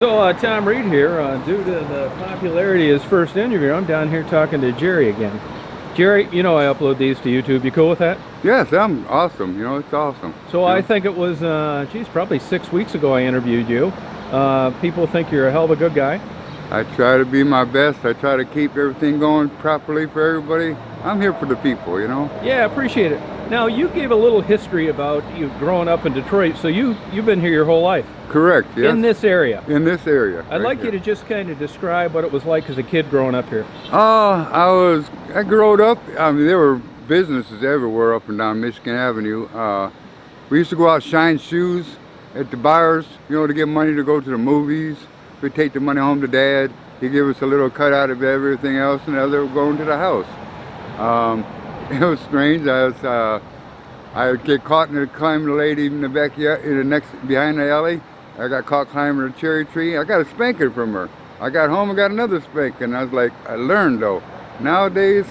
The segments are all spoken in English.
So, Tom Reed here. Due to the popularity of his first interview, I'm down here talking to Jerry again. Jerry, you know I upload these to YouTube. You cool with that? Yes, I'm awesome. It's awesome. So I think it was, geez, probably 6 weeks ago I interviewed you. People think you're a hell of a good guy. I try to be my best. I try to keep everything going properly for everybody. I'm here for the people. Yeah, appreciate it. Now, you gave a little history about you growing up in Detroit, so you've been here your whole life. Correct, yes. In this area. In this area. I'd like you to just kind of describe what it was like as a kid growing up here. I grew up, there were businesses everywhere up and down Michigan Avenue. We used to go out shine shoes at the bars, to get money to go to the movies. We'd take the money home to Dad. He'd give us a little cut out of everything else, and the other would go into the house. It was strange. I would get caught climbing the lady in the backyard, behind the alley. I got caught climbing a cherry tree. I got a spanking from her. I got home and got another spanking. I was like, I learned though. Nowadays,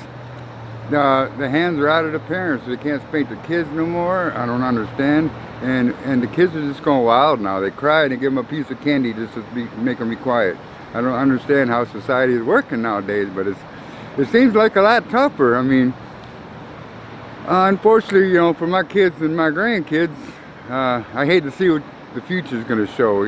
the hands are out of the parents. They can't spank the kids no more. I don't understand. And the kids are just going wild now. They cry and they give them a piece of candy just to make them be quiet. I don't understand how society is working nowadays, but it seems like a lot tougher. Unfortunately, for my kids and my grandkids, I hate to see what the future is going to show.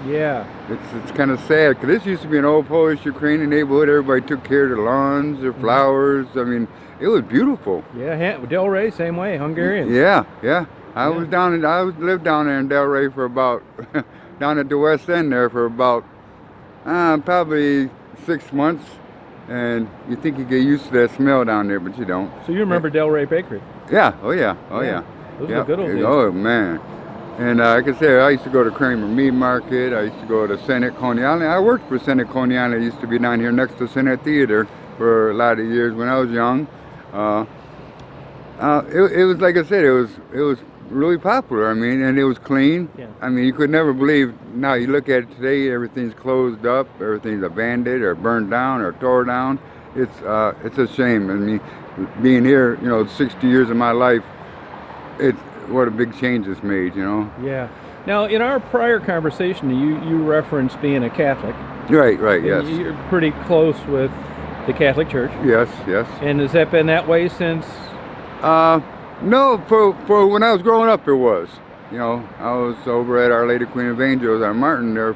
Yeah. It's kind of sad because this used to be an old Polish Ukrainian neighborhood. Everybody took care of their lawns, their flowers. It was beautiful. Yeah, Delray, same way, Hungarians. Yeah. I lived down there in Delray for about down at the West End there for about probably 6 months. And you think you get used to that smell down there, but you don't. So you remember Delray Bakery? Yeah. Oh yeah. Those are good old days. Oh man. And like I said, I used to go to Kramer Meat Market. I used to go to Senate Coney Island. I worked for Senate Coney Island. I used to be down here next to Senate Theater for a lot of years when I was young. It was like I said, it was really popular. And it was clean. Yeah. You could never believe. Now you look at it today, everything's closed up, everything's abandoned or burned down or tore down. It's a shame. Being here, 60 years of my life, what a big change it's made. Yeah. Now, in our prior conversation, you referenced being a Catholic. Right. Yes. You're pretty close with the Catholic Church. Yes. And has that been that way since? No, for when I was growing up, it was. I was over at Our Lady Queen of Angels on Martin there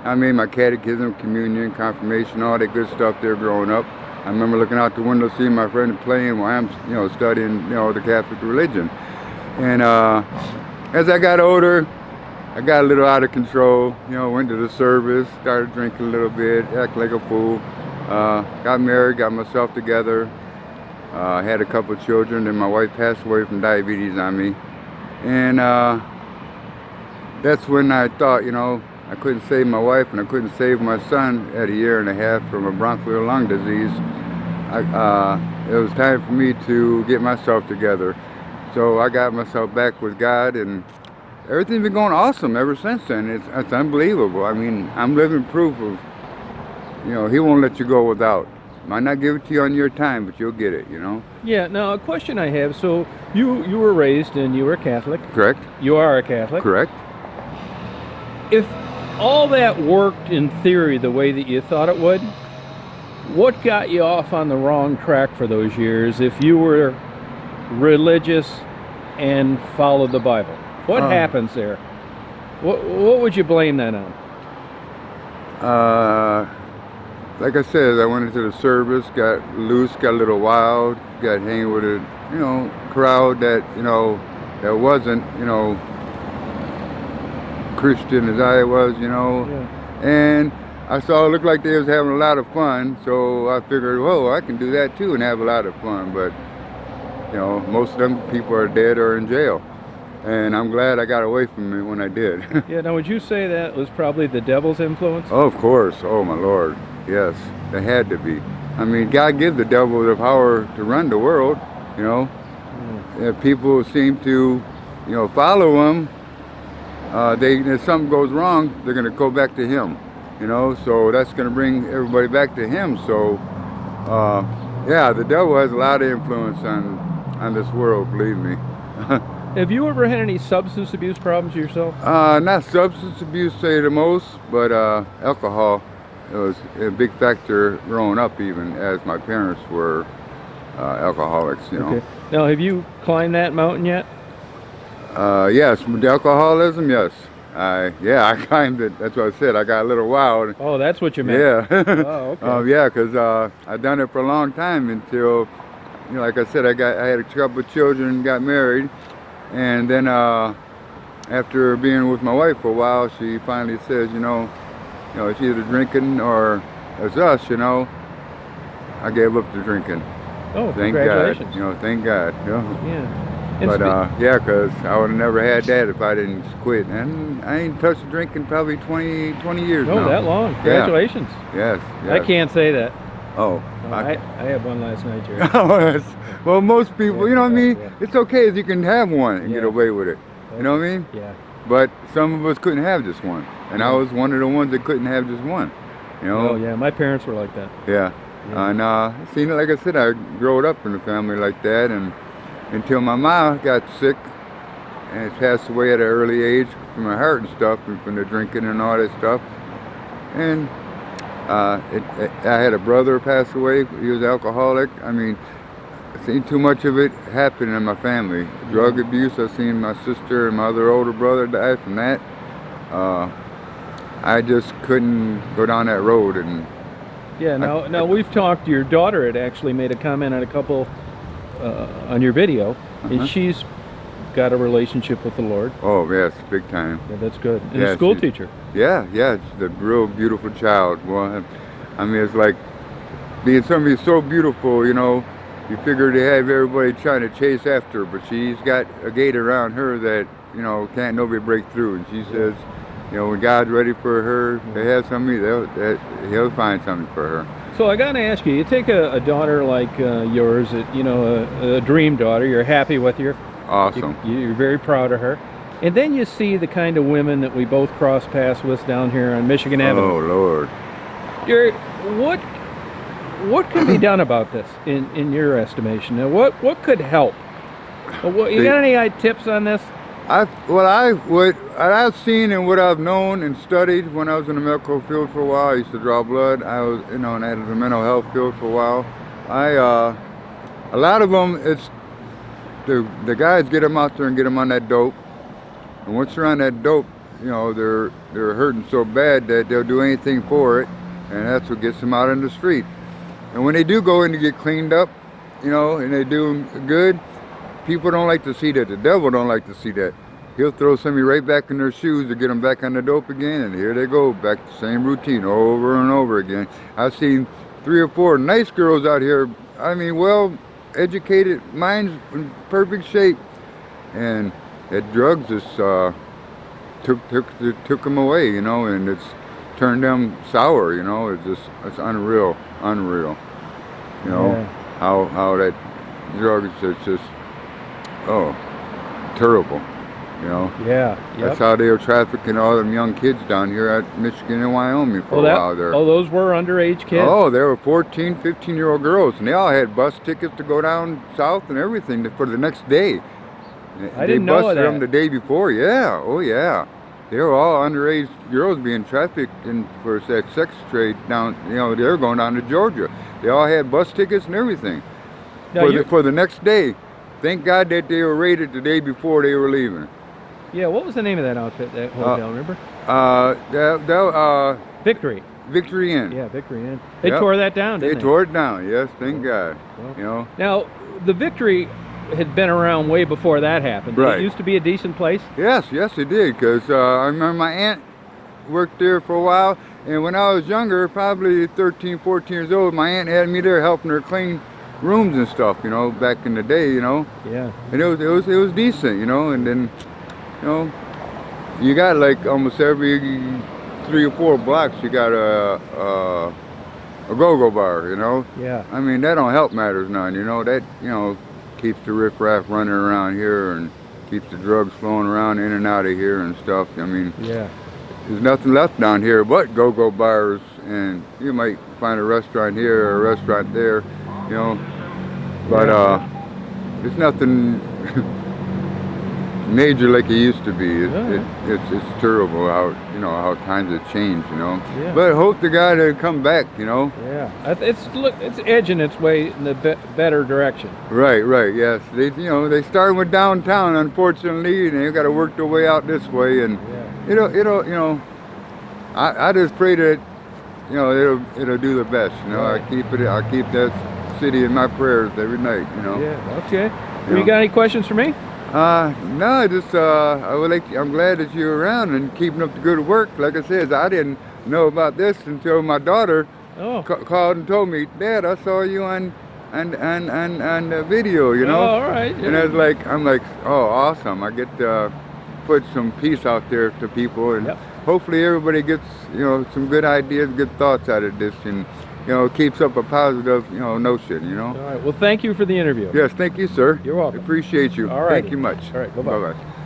I made my catechism, communion, confirmation, all that good stuff there growing up. I remember looking out the window, seeing my friend playing while I'm, studying, the Catholic religion. And as I got older, I got a little out of control. Went to the service, started drinking a little bit, act like a fool. Got married, got myself together. I had a couple of children, and my wife passed away from diabetes on me. And that's when I thought, I couldn't save my wife and I couldn't save my son at a year and a half from a bronchial lung disease. It was time for me to get myself together. So I got myself back with God, and everything's been going awesome ever since then. It's unbelievable. I'm living proof of, He won't let you go without. Might not give it to you on your time, but you'll get it, Yeah. Now, a question I have. So you were raised and you were Catholic. Correct. You are a Catholic. Correct. If all that worked in theory the way that you thought it would, what got you off on the wrong track for those years if you were religious and followed the Bible? What happens there? What would you blame that on? Like I said, I went into the service, got loose, got a little wild, got hanging with a crowd that that wasn't Christian as I was, Yeah. and I saw it looked like they was having a lot of fun, so I figured, whoa, I can do that too and have a lot of fun. But most of them people are dead or in jail, and I'm glad I got away from it when I did. Yeah. Now, would you say that was probably the devil's influence? Oh, of course. Oh my Lord. Yes, it had to be. God gives the devil the power to run the world. If people seem to, follow him, if something goes wrong, they're going to go back to him. So that's going to bring everybody back to him. So, yeah, the devil has a lot of influence on this world. Believe me. Have you ever had any substance abuse problems yourself? Not substance abuse, say the most, but alcohol. It was a big factor growing up, even as my parents were alcoholics. You know. Okay. Now, have you climbed that mountain yet? Yes, with the alcoholism, yes. I climbed it. That's what I said. I got a little wild. Oh, that's what you meant. Yeah. Oh, okay. Yeah, because I've done it for a long time until, you know, like I said, I had a couple of children, got married, and then after being with my wife for a while, she finally says, it's either drinking or it's us, you know. I gave up the drinking. Oh, Thank congratulations. God. Thank God. Yeah. And But yeah, because I would have never had that if I didn't quit. And I ain't touched drinking probably 20 years oh, now. that long. Congratulations. Yes. I can't say that. Oh. I had one last night, Jerry. Well, most people, you know what I mean? Yeah. It's okay if you can have one and get Yeah. away with it. You know what I mean? Yeah. But some of us couldn't have just one. And I Yeah. was one of the ones that couldn't have just one. You know? Oh, yeah. My parents were like that. Yeah. Yeah. And see, like I said, I grew up in a family like that, and until my mom got sick and passed away at an early age from her heart and stuff, and from the drinking and all that stuff. And I had a brother pass away. He was alcoholic. I mean, I've seen too much of it happen in my family. Drug abuse. I've seen my sister and my other older brother die from that. I just couldn't go down that road. And Yeah. Now we've talked. Your daughter had actually made a comment on a couple on your video, and she's got a relationship with the Lord. oh yes, big time. Yeah, that's good. And Yeah, a school she- teacher. Yeah, it's a real beautiful child. Well, I mean, it's like being somebody so beautiful, you know. You figure they have everybody trying to chase after her, but she's got a gate around her that, you know, can't nobody break through. And she says, you know, when God's ready for her to have somebody, he'll find something for her. So I got to ask you, you take a daughter like yours, a dream daughter, you're happy with her, Awesome. you're very proud of her, and then you see the kind of women that we both cross paths with down here on Michigan Avenue. Oh Lord. What can be done about this in your estimation? Now, what could help? You got any tips on this? What I've seen and what I've known and studied when I was in the medical field for a while. I used to draw blood. I was, in the mental health field for a while. A lot of them, it's the guys get them out there and get them on that dope. And once they're on that dope, you know, they're hurting so bad that they'll do anything for it, and that's what gets them out on the street. And when they do go in to get cleaned up, you know, and they do good, people don't like to see that. The devil don't like to see that. He'll throw somebody right back in their shoes to get them back on the dope again, and here they go, back to the same routine over and over again. I've seen 3 or 4 nice girls out here, I mean, well-educated, minds in perfect shape, and that drugs just took them away, you know, and it's turned them sour, you know. It's unreal, you know, Yeah. how that drug is just terrible, you know. Yeah. That's how they were trafficking all them young kids down here at Michigan and Wyoming for a while there. Oh, those were underage kids? Oh, they were 14, 15-year-old girls, and they all had bus tickets to go down south and everything for the next day. I didn't know They busted that. them the day before, yeah, oh yeah. They were all underage girls being trafficked for that sex trade down, you know, they were going down to Georgia. They all had bus tickets and everything Now, for the next day. Thank God that they were raided the day before they were leaving. yeah, what was the name of that outfit, that hotel, remember? Victory. Victory Inn. Yeah, Victory Inn. They Yep. tore that down, didn't They tore it down, yes, thank God. Well, You know, Now, the Victory had been around way before that happened. Did Right. It used to be a decent place. yes, it did, because I remember my aunt worked there for a while, and when I was younger, probably 13, 14 years old, my aunt had me there helping her clean rooms and stuff, you know, back in the day, you know, Yeah. and it was decent, you know, and then, you know, you got like almost every 3 or 4 blocks, you got a go-go bar, you know. Yeah. I mean, that don't help matters none, you know. That, you know, keeps the riffraff running around here and keeps the drugs flowing around in and out of here and stuff. I mean, Yeah. there's nothing left down here but go-go bars, and you might find a restaurant here or a restaurant there, you know. But there's nothing major like it used to be. Yeah. It's terrible how times have changed. Yeah. But hope the guy to come back. Yeah, it's edging its way in the better direction. Right. Yes. They started with downtown, unfortunately, and they got to work their way out this way. And Yeah. I just pray that it'll do the best. Right. I keep that city in my prayers every night. Yeah. Okay. You You know. got any questions for me? No, just I'm glad that you're around and keeping up the good work. Like I said, I didn't know about this until my daughter Oh. called and told me, Dad, I saw you on the video. Oh, all right. And I'm like, oh, awesome! I get to put some peace out there to people, and Yep. hopefully everybody gets some good ideas, good thoughts out of this, and keeps up a positive notion. All right. Well, thank you for the interview. Yes, thank you, sir. You're welcome. Appreciate you. All right. Thank you much. All right, bye-bye. Bye-bye.